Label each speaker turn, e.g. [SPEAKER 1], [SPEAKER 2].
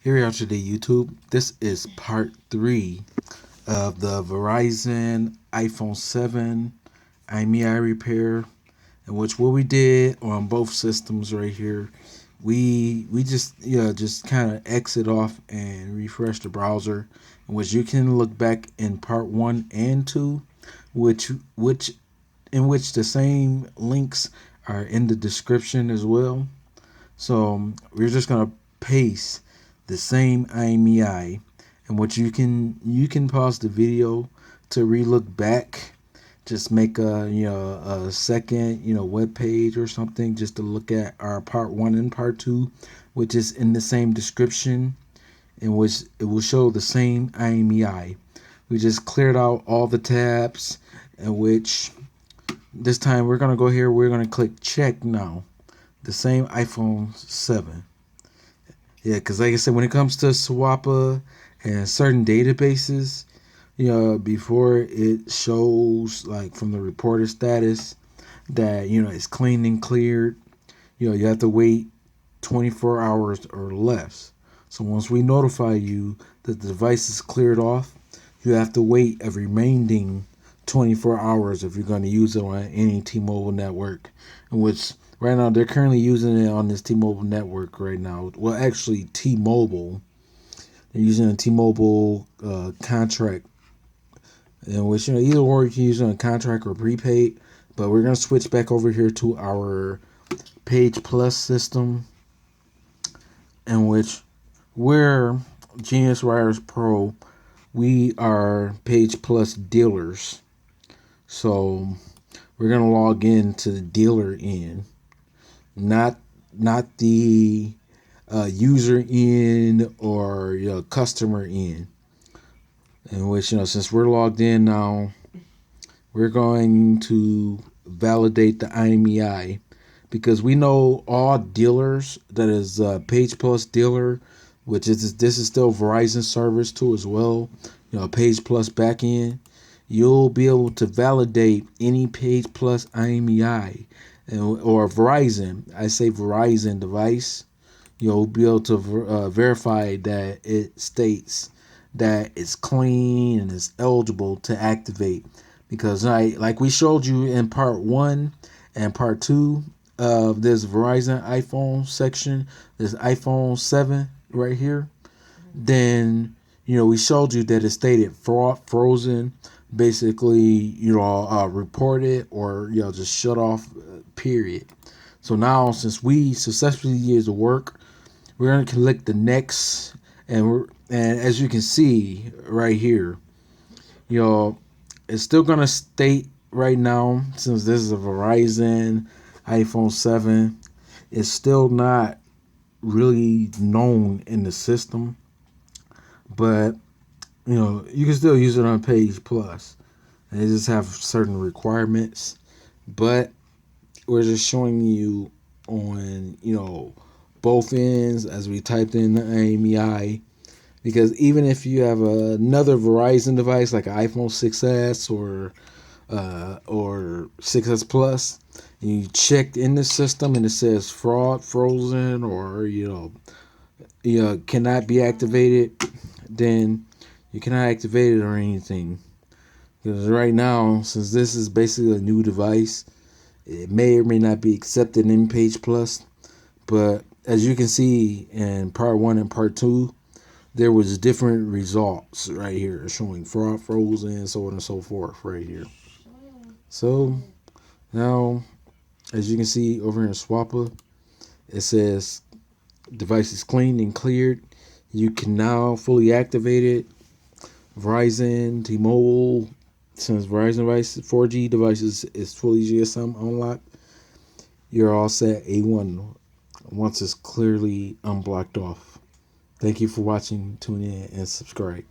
[SPEAKER 1] Here we are today, YouTube. This is part 3 of the Verizon iPhone 7 IMEI repair, in which what we did on both systems right here, we just kind of exit off and refresh the browser, in which you can look back in part 1 and 2, which the same links are in the description as well. So we're just gonna paste the same IMEI, and what you can pause the video to relook back. Just make a second web page or something just to look at our part 1 and part 2, which is in the same description, in which it will show the same IMEI. We just cleared out all the tabs, in which this time we're gonna go here. We're gonna click check now. The same iPhone 7. Yeah, because like I said, when it comes to Swappa and certain databases, before it shows like from the reported status that it's clean and cleared, you have to wait 24 hours or less. So once we notify you that the device is cleared off, you have to wait a remaining 24 hours if you're going to use it on any T-Mobile network, in which right now they're currently using it on this T-Mobile network right now. Well, actually T-Mobile, they're using a T-Mobile contract, in which either or you can use it on contract or prepaid. But we're going to switch back over here to our Page Plus system, in which we're Genius Wireless Pro. We are Page Plus dealers. So we're gonna log in to the dealer end, not the user end or customer end. In which since we're logged in now, we're going to validate the IMEI, because we know all dealers that is Page Plus dealer, which is this is still Verizon service too as well. Page Plus backend. You'll be able to validate any Page Plus IMEI or Verizon. I say Verizon device. You'll be able to verify that it states that it's clean and is eligible to activate. Because like we showed you in part 1 and part 2 of this Verizon iPhone section, this iPhone 7 right here, then we showed you that it stated frozen, basically reported or just shut off, period. So now, since we successfully did the work, we're going to click the next, and as you can see right here, it's still going to state right now, since this is a Verizon iPhone 7, it's still not really known in the system, but you can still use it on Page Plus. They just have certain requirements, but we're just showing you on both ends as we typed in the IMEI. Because even if you have another Verizon device like an iPhone 6s or 6s Plus, and you checked in the system and it says frozen, or cannot be activated, then you cannot activate it or anything. Because right now, since this is basically a new device, it may or may not be accepted in Page Plus. But as you can see in part 1 and part 2, there was different results right here showing frozen, so on and so forth right here. So now, as you can see over here in Swappa, it says device is cleaned and cleared. You can now fully activate it. Verizon, T-Mobile, since Verizon device 4G devices is fully GSM unlocked, you're all set A1 once it's clearly unblocked off. Thank you for watching. Tune in and subscribe.